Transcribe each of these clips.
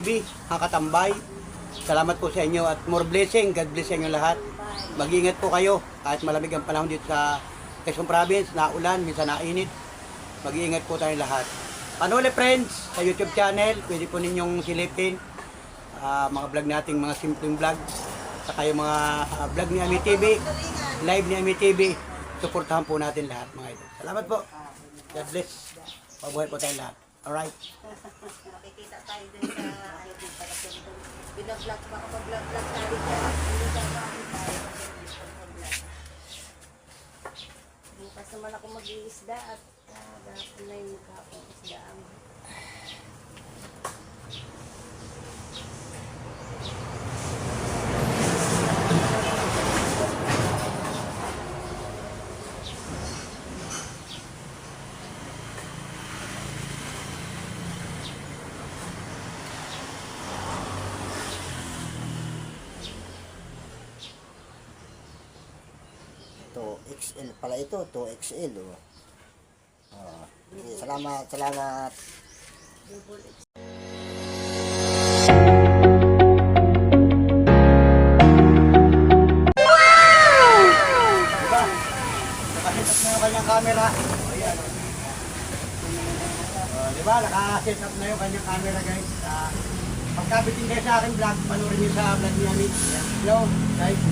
Mga katambay, salamat po sa inyo at more blessing. God bless sa inyo lahat. Mag-ingat po kayo kahit malamig ang panahon dito sa Quezon Province, naulan, minsan nainit. Mag-iingat po tayo lahat. Panole friends, sa YouTube channel, pwede po ninyong silipin mga vlog nating mga simpleng vlog. Saka yung mga vlog ni Ami TV, live ni Ami TV. Suportahan po natin lahat mga ito. Salamat po. God bless. Mabuhay po tayo lahat. Alright. Makikita tayo dun sa YouTube para sa binablog pa ako vlog tayo dyan. Hindi ka kami tayo mag-vlog. Bukas naman ako mag-iisda at dahil na yung kapong isdaan. XL pala ito, 2XL oh. Salamat. Diba? Nakaset up na yung kanyang camera. Ayan. Diba? Nakaset up na yung kanyang camera guys. Pagkabitin kayo sa aking vlog, panoorin niyo sa vlog ni Amit. Hello guys.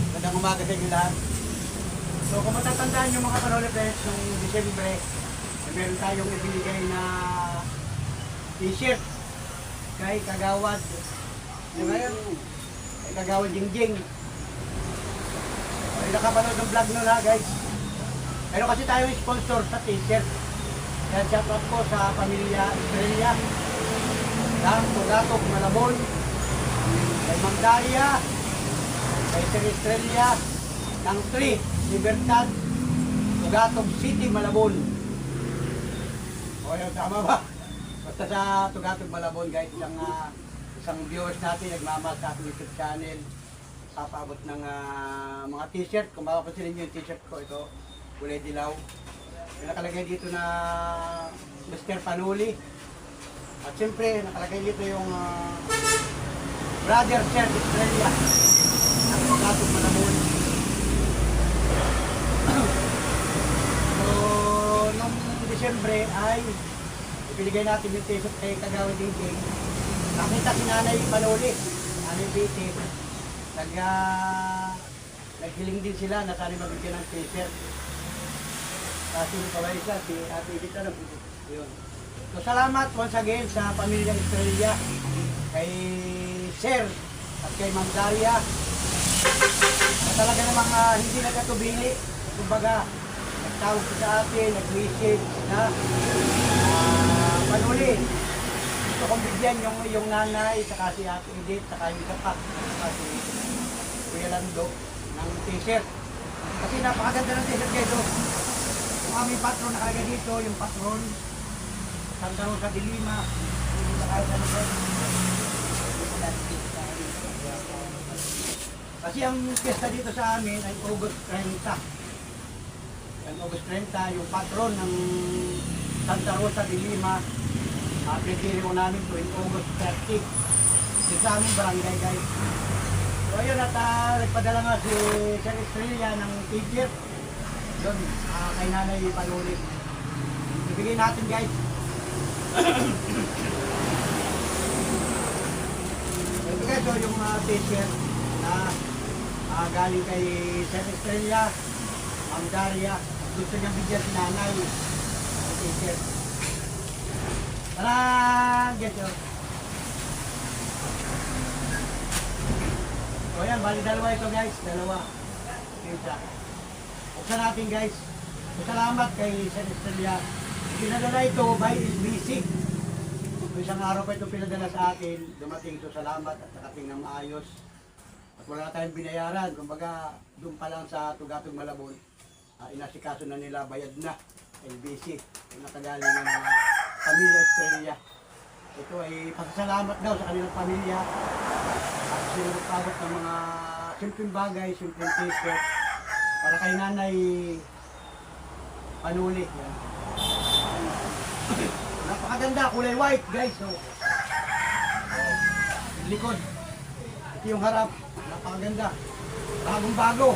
Magandang umaga sa inyo lahat. So kung matatandaan yung mga Panole friends, nung Disyembre, meron tayong ibinigay na t-shirt kay Kagawad. Yung ngayon, kay Kagawad Jingjing. Ay nakapanood ng vlog nun ha guys. Pero kasi tayong sponsor sa t-shirt. Kaya shout out po sa pamilya Estrella, ng Tugatog, Malabon, kay Ma'am Daria, kay Sir Estrella, ng 3 Libertad, Tugatog City, Malabon. O yun, tama ba? Basta sa Tugatog, Malabon guys, isang viewers natin, nagmamahal sa ating YouTube channel, papaabot ng mga t-shirt. Kung mapapansin niyo yung t-shirt ko, ito, kulay dilaw. May nakalagay dito na Mr. Panuli. At siyempre, nakalagay dito yung Brother Sir Estrella, ng Tugatog, Malabon. So, nung Disyembre ay ipinigay natin yung t-shirt kay Kagawad Jingjing. Nakita si Nanay Panuli, Nanay Biti, naghiling din sila na sana mabigyan ng t-shirt. Kasi yung kaway isa, si Ate Edith na yun. So, salamat once again sa pamilya Estrella, kay Sir at kay Ma'am Daria. Na talaga namang hindi nagkatubili. Kumbaga, nagtawag ko sa atin, nag-message na Panuli. Gusto kong bigyan yung nanay, saka si Ate Edith, saka yung kapak, saka si Kuya Lando ng t-shirt. Kasi napakaganda ng t-shirt guys. Yung aming patron nakalagay dito, yung patron Santa Rosa de Lima, kasi ang piyesta dito sa amin ay August 30. Ang August 30, yung patron ng Santa Rosa de Lima, pinitiri mo namin tuwing August 30. Dito sa aming barangay guys. So ayun at nagpadala nga si Sir Estrella ng t-shirt doon kay Nanay Panuli. Ibigay natin guys. Ito guys, so yung t-shirt na galing kay Sir Estrella, Ma'am Daria. Gusto niyang bigyan si Nanay ng t-shirt. Tara! Get yun. So yan, bali dalawa ito guys. Dalawa. Isa. Buksan natin guys. So, salamat kay Sir Estrella. Pinadala ito by SBC. Isang araw pa ito pinadala sa atin. Dumating ito, salamat at nakating ng maayos. At wala na tayong binayaran. Kumbaga, doon pa lang sa Tugatog, Malabon, inasikaso na nila, bayad na. LBC. Yung nakagaling ng mga pamilya Estrella. Ito ay pasasalamat daw sa kanilang pamilya. At sila nagpabot ng mga simpleng bagay, simpleng t-shirt para kay Nanay Panuli. Napakaganda, kulay white guys. So, likod. Ito yung harap. Napakaganda. Bagong bago.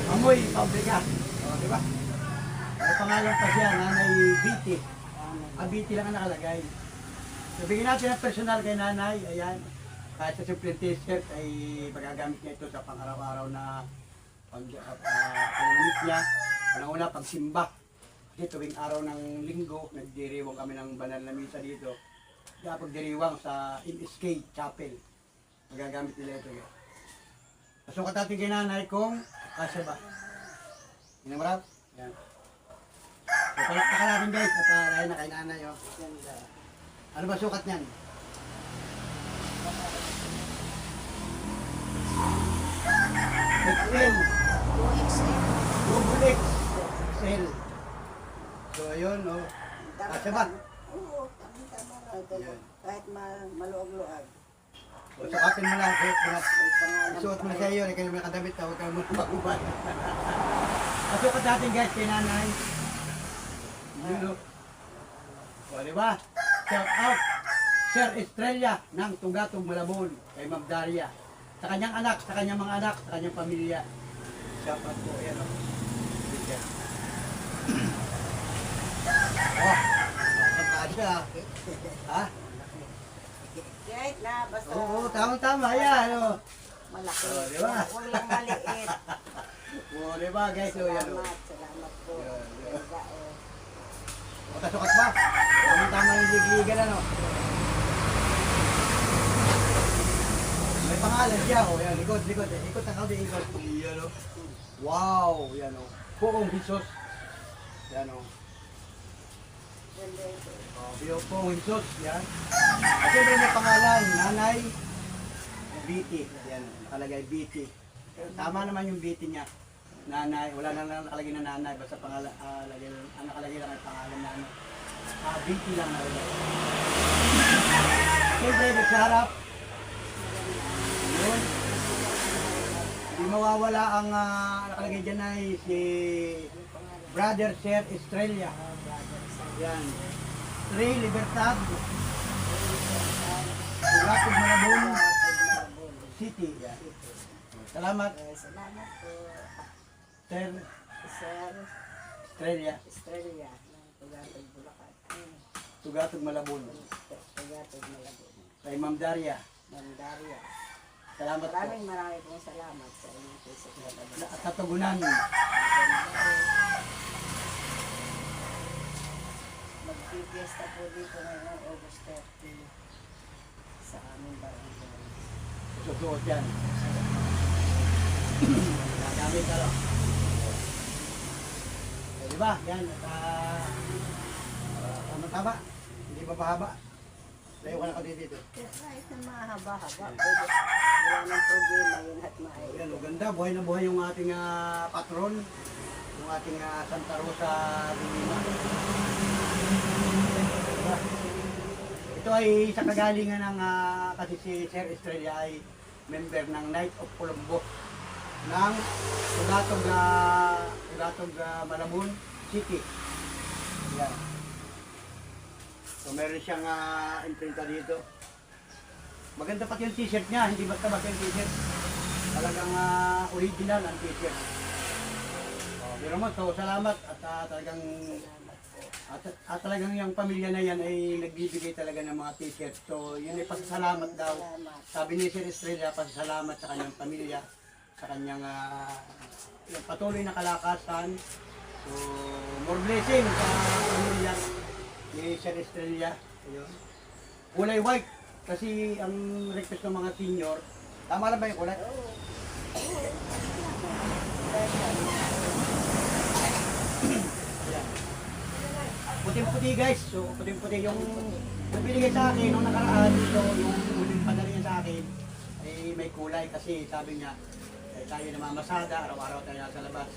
Amoy, pabrika. O, di ba? May pangalan pa siya, Nanay BT. BT lang ang nakalagay. So, bigyan natin ang personal kay Nanay. Ayan. Kahit sa simple t-shirt ay magagamit niya ito sa pang-araw-araw na pananamit niya. Unang-una, pagsimba. Kasi tuwing araw ng linggo, nagdiriwang kami ng banal na misa dito. Kaya pagdiriwang sa MSK Chapel. Magagamit nila ito. Pasukat natin kay Nanay kung kasya ba. Yan ang marap. Yan. So, palakpakan natin guys. Napalayan na kay Nanay. Oh. Ano ba sukat niyan? XL. 2XL. Double X. XL. So, ayun, oh. Kasya ba? Oo, tama na. Kahit maluag-luag. O, sukatin mo lang. Suot mo na. May pangalan Suot mo na pa sa iyo. Ikaw yung may kadamit na. Huwag kang magpagubad. Pasukat natin guys kay Nanay. Yun, oh. O, di ba? Shout out. Sir Estrella ng Tugatog Malabon. Kay Ma'am Daria. Sa kanyang anak, sa kanyang mga anak, sa kanyang pamilya. Shout out po. Ayan, oh. Ayan. Oh, nakakasya. Ha? Kahit na, basta Oo, tama-tama. Ayan, oh. malaki. Oh, di ba? Huwag lang maliit. Oo, di ba guys? So, yan, oh. Salamat po. Yan, yan. Talaga, oh. Makasukat ba? Tama-tama yung ligligan, ano? May pangalan siya, oh. Yan, likod. Ikot na kaunti, ikot. Yan, oh. Wow, yan, oh. Poong Jesus. Yan, oh. Ganda ito. Oh, Poong Jesus, yan. At siyempre may pangalan, Nanay BT. Yan, nakalagay BT. Tama naman yung BT niya. Nanay, wala na lang nakalagay na nanay, basta pangalan, ang nakalagay lang ay pangalan na ano. BT lang nakalagay. Siyempre, sa harap. Yun. Hindi mawawala ang nakalagay dyan ay si Brother Sir Estrella. Yan. Trey Libertad. Tugatog Malabon City. Yan. Salamat, Salamat po. Sir Sir Estrella. Estrella ng Tugatog, Bulacan. Tugatog Malabon. Tugatog, Malabon. Kay Ma'am Daria. Ma'am Daria. Salamat po. Maraming pong salamat sa inyong puso. At katugunan. Magpipiesta po dito ngayon, August 30, sa aming barangay. Susuot yan. Gagamit ka lang. Diba? Yan. Tama-tama. Hindi ba mahaba? Tayo ka na kasi dito. Kahit na mahaba-haba, pwede. Wala nang problema yun at maayos. Yan, o ganda. Buhay na buhay yung ating patron. Yung ating Santa Rosa Lima. Ito ay sa kagalingan ng kasi si Sir Estrella ay member ng Knight of Colombo ng Tugatog Malabon City. Yan. So meron siyang imprinta dito. Maganda pati yung t-shirt niya, hindi basta-basta yung t-shirt. Talagang original ang t-shirt. Pero mo, so salamat at talagang at talagang yung pamilya na yan ay nagbibigay talaga ng mga t-shirt. So yun ay pasasalamat daw. Sabi ni Sir Estrella, pasasalamat sa kanyang pamilya, sa kanyang yung patuloy na kalakasan. So more blessing sa pamilya ni Sir Estrella. Ayun. Kulay white kasi ang request ng mga senior. Tama na ba yung kulay? Puting-puti guys, so puting-puti yung nabinigay sa akin nung nakaraan dito, yung huling padala niya sa akin ay may kulay kasi sabi niya tayo namamasada, araw-araw tayo nasa labas.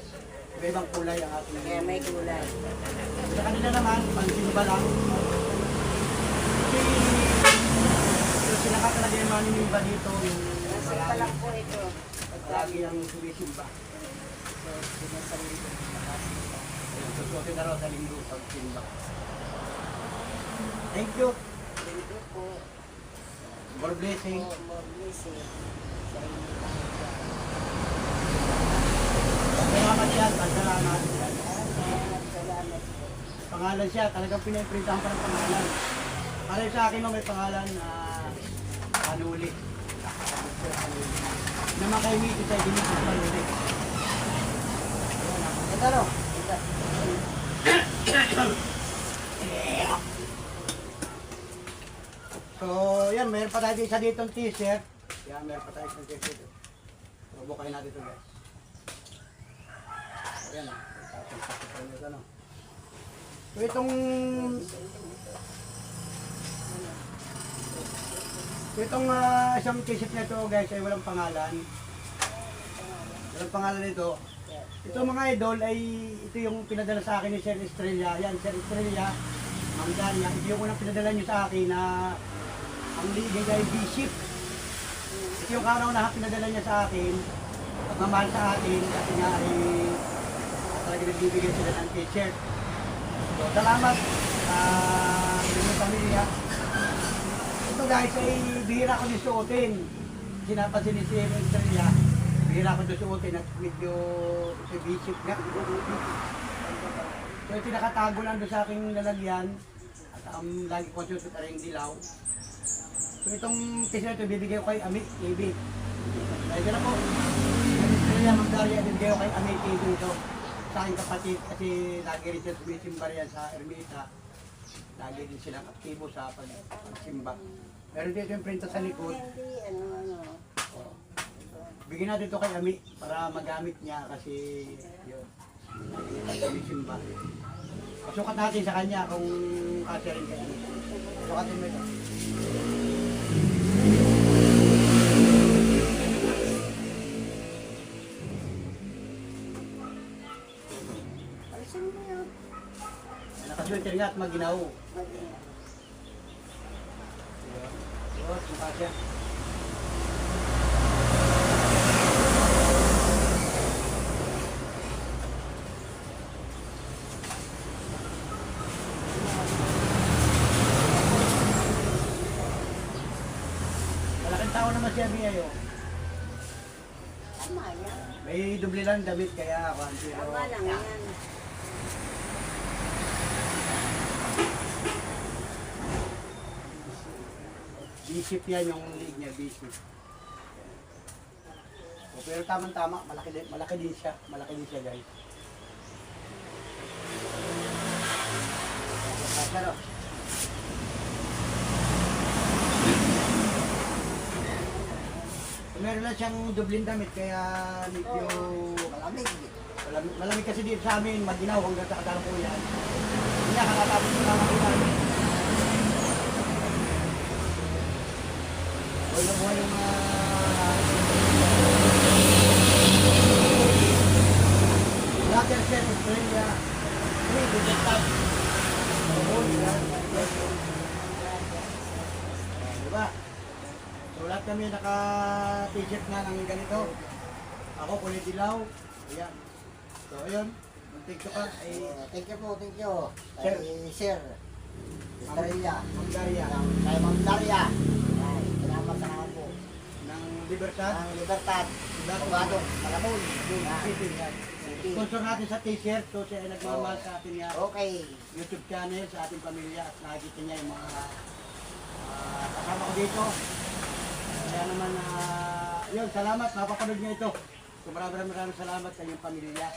Iba-ibang kulay ang ating Kaya may kulay. sa kanila naman, pansimba lang. Kasi sila ka talaga yung manimimba dito, yung Kasi pa lang po ito. palagi ang sumisimba. So, sinasali ko. Ayun, susuotin na raw sa linggo pagsimba. Thank you. Thank you po. More blessing. More blessing. Sa inyo. Salamat yan. Salamat. Salamat po. Pangalan siya. Talagang piniprintahan pa ng pangalan. Para sa akin may pangalan na Panuli. Naman kay Miki sa Dinis na Panuli. Ito no? Ito. So, yan. Mayroon pa tayo isa dito ng t-shirt. Yan, mayroon pa tayo isang t-shirt. So, bukayin natin ito guys. Ayan. So, itong isang t-shirt na ito guys ay walang pangalan. Walang pangalan nito. Ito mga idol ay ito yung pinadala sa akin ni Sir Estrella. Yan, Sir Estrella, Ma'am Daria. Ito yung unang pinadala niyo sa akin na ang ligay ay B-ship. Ito yung kauna-una pinadala niya sa akin. Pagmamahal sa akin kasi nga ay talaga nagbibigay sila ng t-shirt. So, salamat sa inyong pamilya. Ito guys ay bihira ko din suotin. Sinapansin ni Sir Estrella. Bihira ko din suotin at medyo B-ship nga. So ito nakatago lang doon sa aking lalagyan. At lagi ko suot na rin dilaw. So itong t-shirt ito bibigay ko kay Amit TV. Dahil na po. Estrella Ma'am Daria bibigay ko kay Amit TV ito. Sa aking kapatid kasi lagi rin siya sumisimba riyan sa Ermita. Lagi din silang aktibo sa pagsimba. Meron dito yung printa sa likod. Oh. Bigyan natin ito kay Ami para magamit niya kasi yun. Sumisimba. Pasukat natin sa kanya kung kasya rin kay Ami. Pasukatin mo ito. Alisin mo yun. Nakaswelter nga at maginaw. Mag-ingat. Yun, yung kasya. Malaking tao naman siya Biayo. Tama yan. May doble lang damit kaya ako. Tama lang yan. B-ship yan yung league niya, B-ship. So, pero tamang-tama, malaki din siya. Malaki din siya guys. Pero, meron lang siyang dubling damit kaya medyo malamig. Malamig kasi dito sa amin, maginaw hanggang sa Kadalukuyan. Hindi na, kakatapos ko lang ang ulan. Buhay na buhay yung Lager Sir Estrella. Hey, good job. Diba? So lahat kami naka-t-shirt na ng ganito. Ako kulay dilaw. Ayan. So ayun. Thank you ka. Ay, Thank you po, thank you. Sir. Kay Sir Estrella. Ma'am Daria Kay Ma'am Daria. Ay, salamat po. ng Libertad. Ang Libertad. Abogado, Malabon. City. Yan. Sponsor natin sa t-shirt. So siya ay nagmamahal sa ating Okay. YouTube channel, sa ating pamilya at nakikita niya yung mga kasama ko dito. Kaya naman, yun, salamat, napapanood niyo ito. So maraming salamat sa inyong pamilya.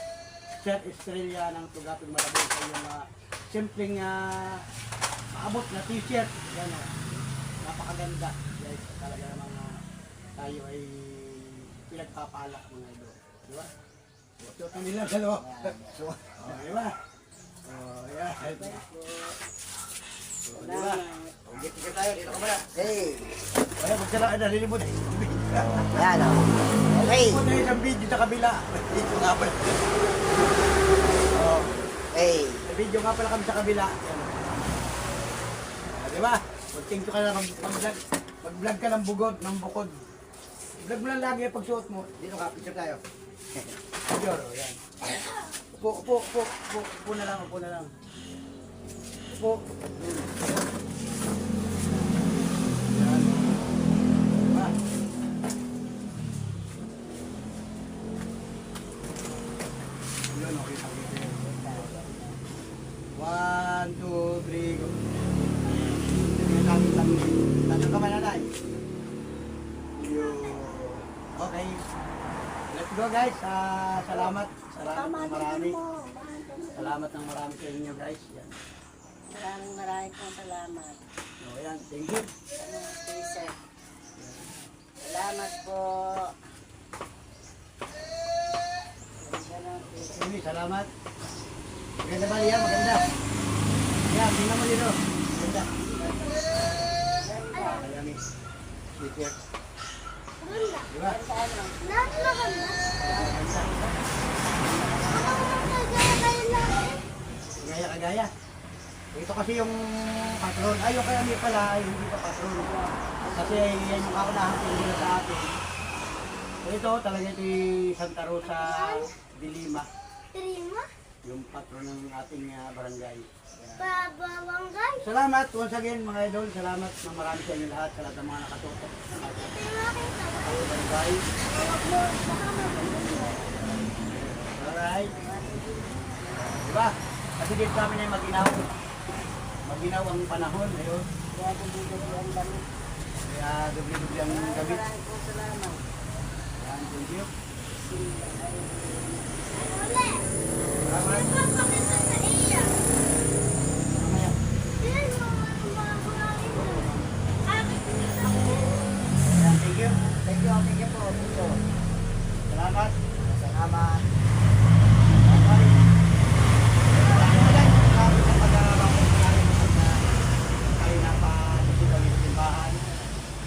Sir Estrella ng Tugaping Malabon sa inyong simpleng maabot na t-shirt. Yan o, napakaganda. Guys, talaga naman tayo ay pinagpapala mga ito. Di ba? Ito nila dalawa. So, Di ba? Yan. Di ba? Dito tayo, dito ka pala. hey. Ay, magsala na, lilimot. Yan o. Okay. Lilimot na isang video sa kabila. Dito nga pala. Hey. May video nga pala kami sa kabila. Yan. Di ba? Mag-thank you ka na mag-vlog. Mag-vlog ka ng bugod, ng bukod. Vlog mo lang lagi pag suot mo. Dito ka, picture tayo. Picture, yan. Upo na lang, upo na lang. Upo. Yan. Okay. Let's go guys. Salamat. Salamat ng marami. Salamat ng marami sa inyo guys. Yan. Maraming pong salamat. So, yan. Thank you. Sir. Salamat po. Amy, salamat. Maganda ba Liam? Maganda. Yan, tingnan mo dito. Maganda. Mayami. T-shirt. Diba? Gaya-kagaya. Ito kasi yung patron. Ay, yung kay Ami pala, ay hindi pa patron. Kasi yan yung kakunahan nila sa atin. Ito talaga ito yung Santa Rosa de Lima. Yung patron ng ating barangay. Babawangay. Salamat once again mga idol. Salamat ng marami sa inyo lahat. Sa lahat ng mga nakatutok. Sa barangay. Alright. Diba? Kasi dito kami na yung maginaw. Maginaw ang panahon. Ayun. Kaya dubli-dubli ang gamit. Maraming pong salamat. Yan, thank you. Uli. Alright. Papakita sa iya. Mamaya. Yan yung mga buhangin mo. Akin sa Yan, thank you. Thank you po. Salamat. Salamat.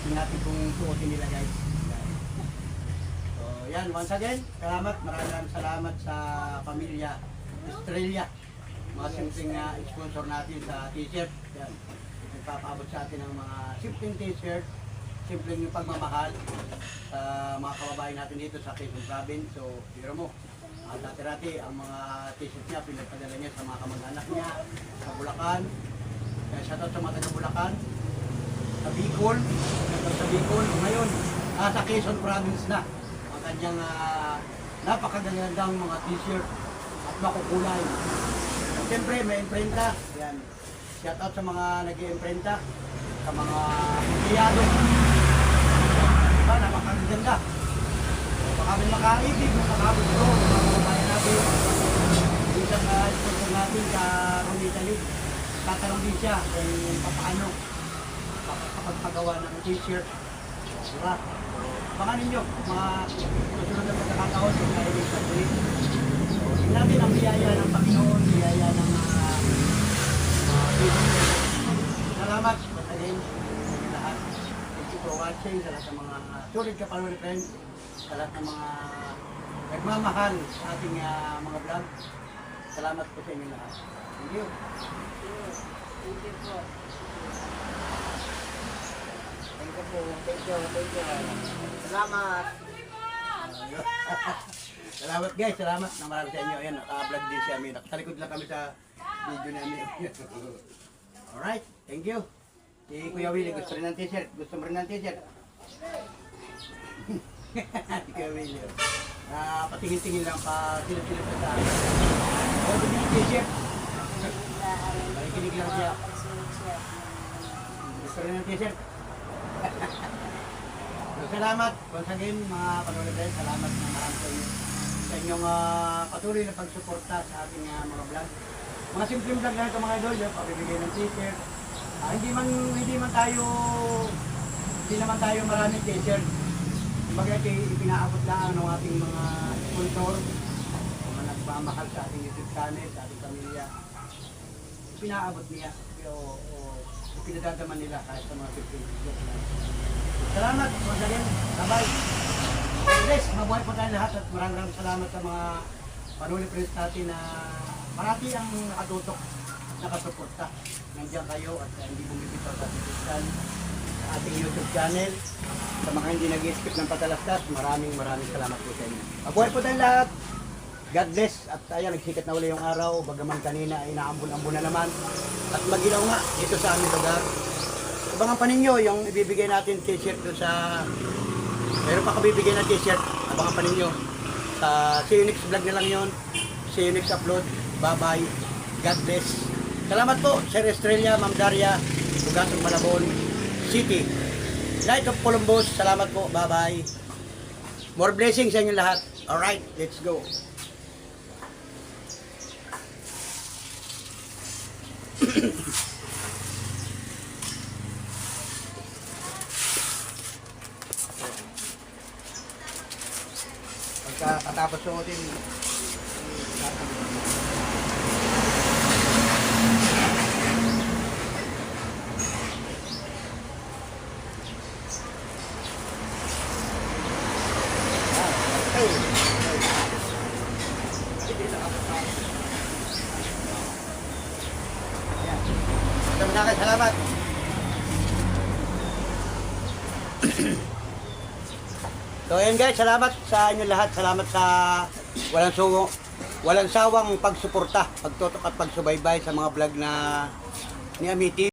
Natin kung suotin nila guys. So yan, once again, salamat, maraming salamat sa pamilya Australia. Mga simpleng sponsor natin sa t-shirt. Yan, nagpapaabot sa atin ng mga simpleng t-shirt, simpleng yung pagmamahal sa mga kababayan natin dito sa Quezon Province. So, biro mo, dati-dati ang mga t-shirt niya, pinagpadala niya sa mga kamag-anak niya, sa Bulacan. Kaya shoutout sa mga taga-Bulacan, sa Bicol, ngayon, sa Quezon Province na. Ang kanyang napakagandang mga t-shirt at makukulay. Siyempre, may imprenta. Yan. Shout out sa mga nag-i-imprenta, sa mga empleyado. Diba, napakaganda. Baka may makaibig, makakabot ko, mga kababayan natin. Isang sponsor natin sa Italy. Tatanong din siya kung paano kapagpagawa ng t-shirt. Diba? Baka ninyo, mga susunod na pagkakataon kung tayo din sa tuwing. So, tingnan natin ang biyaya ng Panginoon, biyaya ng salamat sa din sa lahat. Thank you for watching, sa lahat ng mga sulit ka paluli friends, sa lahat ng mga nagmamahal sa ating mga vlog. Salamat po sa inyo lahat. Thank you. Thank you po. Thank you. Salamat. Salamat guys, salamat na marami sa inyo. Ayan, naka-vlog din siya. Nakatalikod lang kami sa video namin. Alright, thank you. Si Kuya Willie, gusto rin ng t-shirt. Gusto mo rin ng t-shirt? Si Kuya Willie. Patingin-tingin lang, silip-silip na sa akin. Gusto rin ng t-shirt. Pakikinig lang siya. Gusto rin ng t-shirt. So, salamat once again mga panonood. Salamat na marami sa inyo sa inyong patuloy na pagsuporta sa ating mga vlog. Mga simpleng vlog na ito mga idol, yung pabibigay ng t-shirt. Hindi naman tayo maraming t-shirt. Kumbaga ipinaabot lang ng ating mga sponsor, mga nagmamahal sa ating YouTube channel, sa ating pamilya. Ipinaabot niya o pinadadaman nila kahit sa mga simpleng vlog. Salamat, once again, bye-bye. Bless, mabuhay po tayo lahat at maraming salamat sa mga panuli friends natin na marami ang nakatutok, nakasuporta. Nandiyan kayo at hindi bumibitaw sa ating sa ating YouTube channel. Sa mga hindi nag-skip ng patalastas, maraming salamat po sa inyo. Mabuhay po tayo lahat. God bless. At ayan, nagsikat na uli yung araw. Bagaman kanina ay naambun-ambun na naman. At magilaw nga dito sa aming lugar. Abangan pa ninyo yung ibibigay natin t-shirt doon sa... Meron pa kabibigay na t-shirt. Abangan pa ninyo. Sa see you next vlog na lang yun. See you next upload. Bye-bye. God bless. Salamat po, Sir Estrella, Ma'am Daria, Tugasong Malabon City. Light of Columbus, salamat po. Bye-bye. More blessings sa inyo lahat. Alright, let's go. Pagkatapos suotin, salamat. So ayun guys, salamat sa inyo lahat. Salamat sa walang sawang pagsuporta, pagtutok at pagsubaybay sa mga vlog na ni Amity.